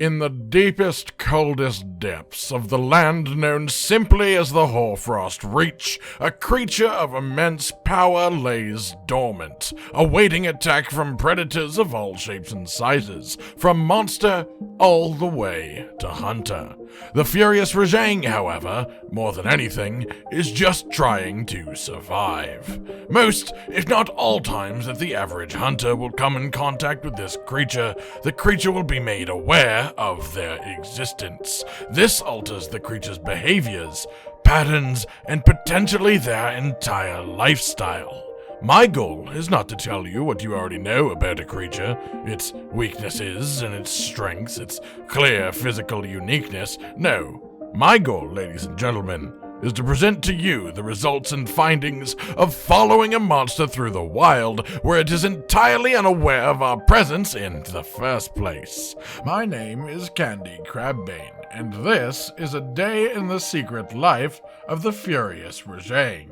In the deepest, coldest depths of the land known simply as the Hoarfrost Reach, a creature of immense power lays dormant, awaiting attack from predators of all shapes and sizes, from monster all the way to hunter. The Furious Rajang, however, more than anything, is just trying to survive. Most, if not all times that the average hunter will come in contact with this creature, the creature will be made aware of their existence. This alters the creature's behaviors, patterns, and potentially their entire lifestyle. My goal is not to tell you what you already know about a creature, its weaknesses and its strengths, its clear physical uniqueness. No, my goal, ladies and gentlemen, is to present to you the results and findings of following a monster through the wild where it is entirely unaware of our presence in the first place. My name is Candy Crabbane, and this is a day in the secret life of the Furious Rajang.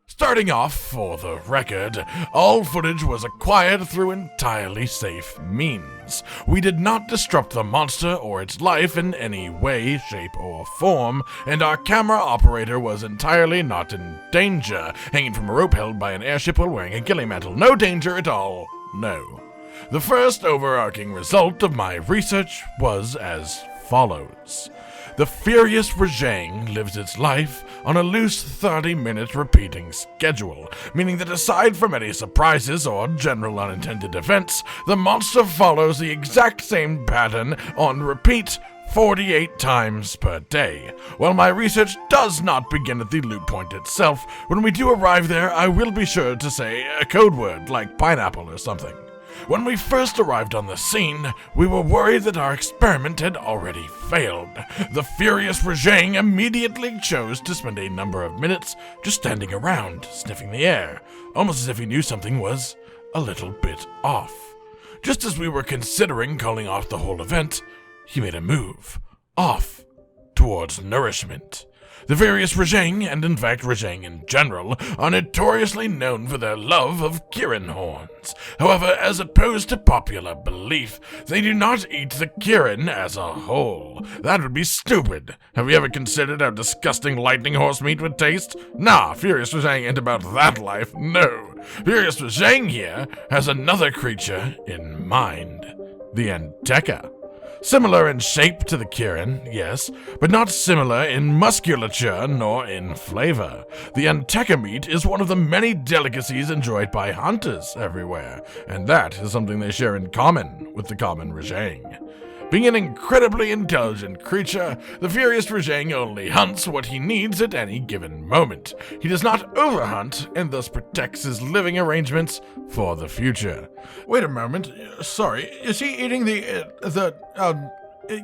Starting off, for the record, all footage was acquired through entirely safe means. We did not disrupt the monster or its life in any way, shape, or form, and our camera operator was entirely not in danger, hanging from a rope held by an airship while wearing a ghillie mantle. No danger at all, no. The first overarching result of my research was as follows. The Furious Rajang lives its life on a loose 30-minute repeating schedule, meaning that aside from any surprises or general unintended events, the monster follows the exact same pattern on repeat 48 times per day. While my research does not begin at the loop point itself, when we do arrive there, I will be sure to say a code word like pineapple or something. When we first arrived on the scene, we were worried that our experiment had already failed. The Furious Rajang immediately chose to spend a number of minutes just standing around, sniffing the air, almost as if he knew something was a little bit off. Just as we were considering calling off the whole event, he made a move, off, towards nourishment. The Furious Rajang, and in fact Rajang in general, are notoriously known for their love of Kirin horns. However, as opposed to popular belief, they do not eat the Kirin as a whole. That would be stupid. Have you ever considered how disgusting lightning horse meat would taste? Nah, Furious Rajang ain't about that life, no. Furious Rajang here has another creature in mind, the Anteka. Similar in shape to the Kirin, yes, but not similar in musculature nor in flavor. The Anteka meat is one of the many delicacies enjoyed by hunters everywhere, and that is something they share in common with the common Rajang. Being an incredibly intelligent creature, the Furious Rajang only hunts what he needs at any given moment. He does not overhunt and thus protects his living arrangements for the future. Wait a moment, sorry, is he eating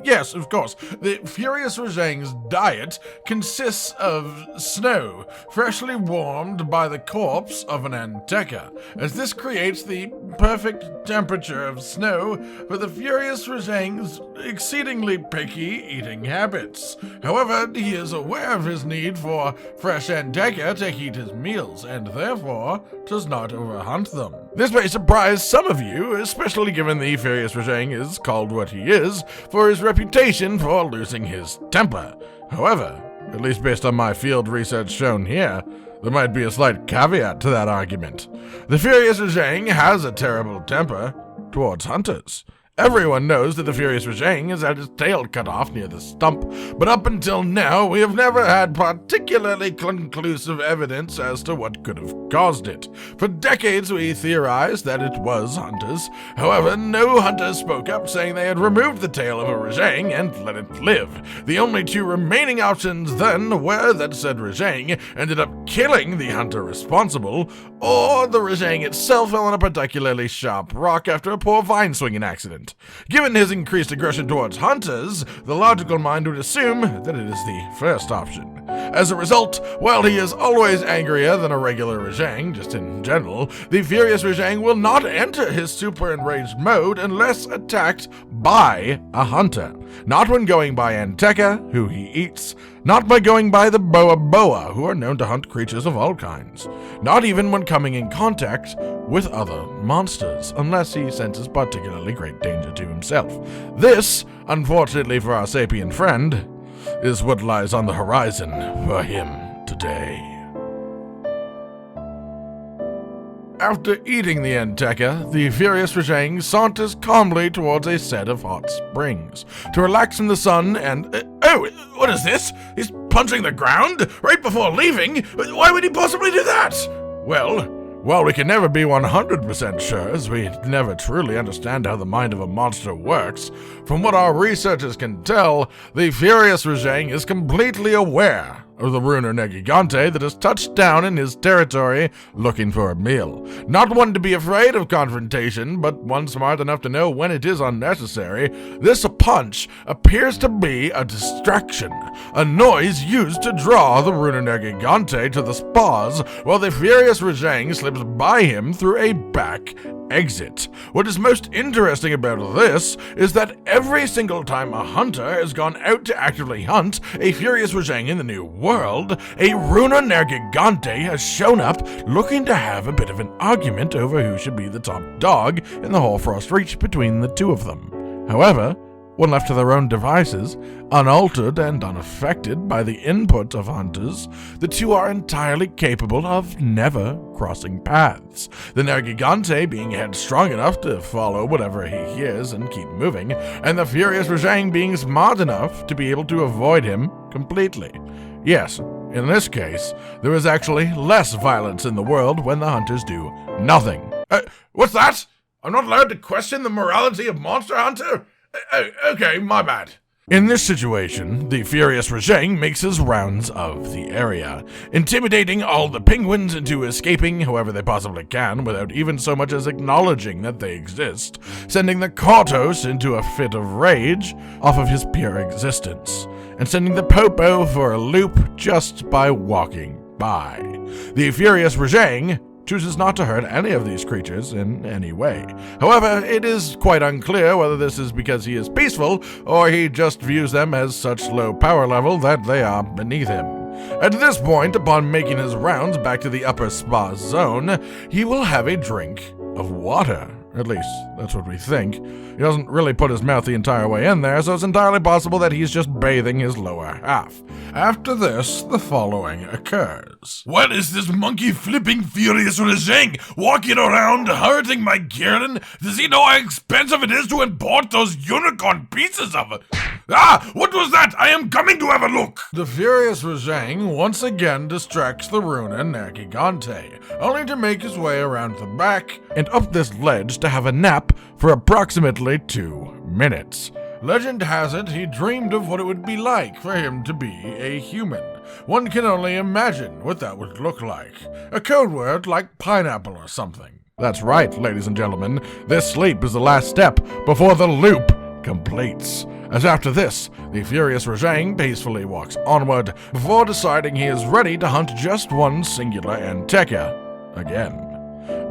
yes, of course. The Furious Rajang's diet consists of snow, freshly warmed by the corpse of an Anteka, as this creates the perfect temperature of snow for the Furious Rajang's exceedingly picky eating habits. However, he is aware of his need for fresh Anteka to heat his meals, and therefore does not overhunt them. This may surprise some of you, especially given the Furious Rajang is called what he is for his reputation for losing his temper. However, at least based on my field research shown here, there might be a slight caveat to that argument. The Furious Rajang has a terrible temper towards hunters. Everyone knows that the Furious Rajang has had his tail cut off near the stump, but up until now we have never had particularly conclusive evidence as to what could have caused it. For decades we theorized that it was hunters. However, no hunters spoke up saying they had removed the tail of a Rajang and let it live. The only two remaining options then were that said Rajang ended up killing the hunter responsible, or the Rajang itself fell on a particularly sharp rock after a poor vine swinging accident. Given his increased aggression towards hunters, the logical mind would assume that it is the first option. As a result, while he is always angrier than a regular Rajang, just in general, the Furious Rajang will not enter his super enraged mode unless attacked by a hunter. Not when going by Anteka, who he eats, not by going by the boa, who are known to hunt creatures of all kinds, not even when coming in contact with other monsters, unless he senses particularly great danger. danger to himself. This, unfortunately for our sapient friend, is what lies on the horizon for him today. After eating the Enteca, the Furious Rajang saunters calmly towards a set of hot springs to relax in the sun and... oh, what is this? He's punching the ground right before leaving? Why would he possibly do that? Well, while we can never be 100% sure, as we never truly understand how the mind of a monster works, from what our researchers can tell, the Furious Rajang is completely aware of the ruiner Nergigante that has touched down in his territory looking for a meal. Not one to be afraid of confrontation, but one smart enough to know when it is unnecessary, this punch appears to be a distraction, a noise used to draw the ruiner Nergigante to the spas, while the Furious Rajang slips by him through a back exit. What is most interesting about this is that every single time a hunter has gone out to actively hunt a Furious Rajang in the New World, a ruiner Nergigante has shown up looking to have a bit of an argument over who should be the top dog in the Hoarfrost Reach between the two of them. However, when left to their own devices, unaltered and unaffected by the input of hunters, the two are entirely capable of never crossing paths, the Nergigante being headstrong enough to follow whatever he hears and keep moving, and the Furious Rajang being smart enough to be able to avoid him completely. Yes, in this case, there is actually less violence in the world when the hunters do nothing. What's that? I'm not allowed to question the morality of Monster Hunter? Okay, my bad. In this situation, the Furious Rajang makes his rounds of the area, intimidating all the penguins into escaping however they possibly can without even so much as acknowledging that they exist, sending the Kortos into a fit of rage off of his pure existence, and sending the Popo for a loop just by walking by. The Furious Rajang chooses not to hurt any of these creatures in any way. However, it is quite unclear whether this is because he is peaceful or he just views them as such low power level that they are beneath him. At this point, upon making his rounds back to the upper spa zone, he will have a drink of water. At least, that's what we think. He doesn't really put his mouth the entire way in there, so it's entirely possible that he's just bathing his lower half. After this, the following occurs. What is this monkey-flipping Furious Rajang walking around hurting my Kieran? Does he know how expensive it is to import those unicorn pieces of it? Ah! What was that? I am coming to have a look! The Furious Rajang once again distracts the ruiner Nergigante, only to make his way around the back and up this ledge to have a nap for approximately 2 minutes. Legend has it he dreamed of what it would be like for him to be a human. One can only imagine what that would look like. A code word like pineapple or something. That's right, ladies and gentlemen. This sleep is the last step before the loop completes. As after this, the Furious Rajang peacefully walks onward before deciding he is ready to hunt just one singular Enteca again.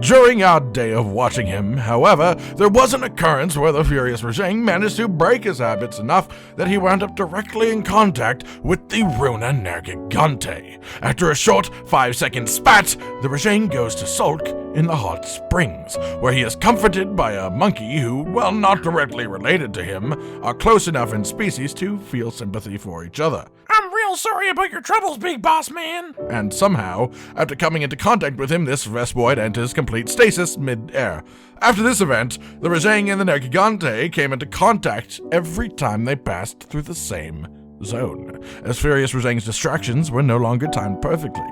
During our day of watching him, however, there was an occurrence where the Furious Rajang managed to break his habits enough that he wound up directly in contact with the ruiner Nergigante. After a short 5-second spat, the Rajang goes to sulk in the hot springs, where he is comforted by a monkey who, while not directly related to him, are close enough in species to feel sympathy for each other. I'm real sorry about your troubles, big boss man. And somehow, after coming into contact with him, this Vespoid enters complete stasis mid-air. After this event, the Rajang and the Nergigante came into contact every time they passed through the same zone, as Furious Rajang's distractions were no longer timed perfectly.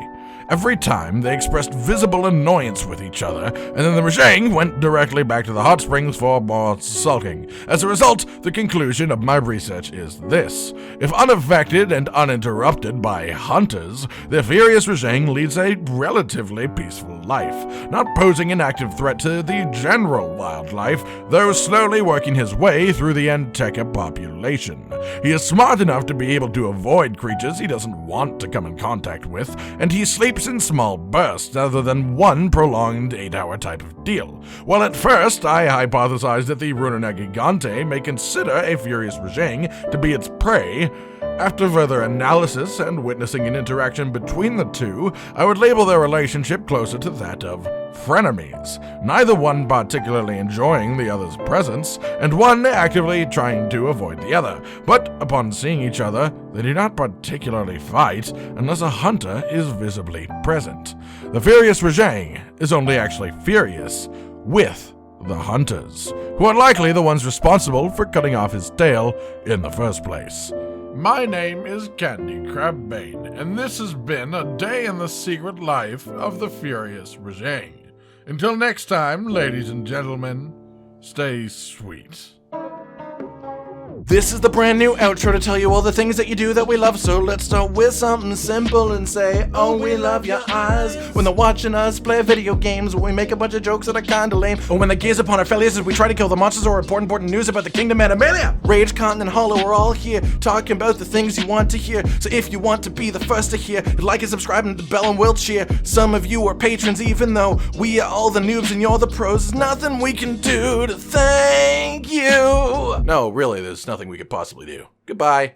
Every time, they expressed visible annoyance with each other, and then the Rajang went directly back to the hot springs for more sulking. As a result, the conclusion of my research is this. If unaffected and uninterrupted by hunters, the Furious Rajang leads a relatively peaceful life, not posing an active threat to the general wildlife, though slowly working his way through the Enteca population. He is smart enough to be able to avoid creatures he doesn't want to come in contact with, and he sleeps in small bursts rather than one prolonged 8-hour type of deal. While at first I hypothesized that the ruiner Nergigante may consider a Furious Rajang to be its prey, after further analysis and witnessing an interaction between the two, I would label their relationship closer to that of frenemies, neither one particularly enjoying the other's presence, and one actively trying to avoid the other. But upon seeing each other, they do not particularly fight unless a hunter is visibly present. The Furious Rajang is only actually furious with the hunters, who are likely the ones responsible for cutting off his tail in the first place. My name is Candy Crab Bane, and this has been a day in the secret life of the Furious Rajang. Until next time, ladies and gentlemen, stay sweet. This is the brand new outro to tell you all the things that you do that we love, so let's start with something simple and say, oh, we love your eyes. When they're watching us play video games, when we make a bunch of jokes that are kinda lame, or when they gaze upon our failures as we try to kill the monsters or important news about the Kingdom Animalia. Rage, Continent, Hollow, we're all here, talking about the things you want to hear. So if you want to be the first to hear, like and subscribe and the bell and we'll cheer. Some of you are patrons even though we are all the noobs and you're the pros. There's nothing we can do to thank you. No, really, there's nothing we could possibly do. Goodbye.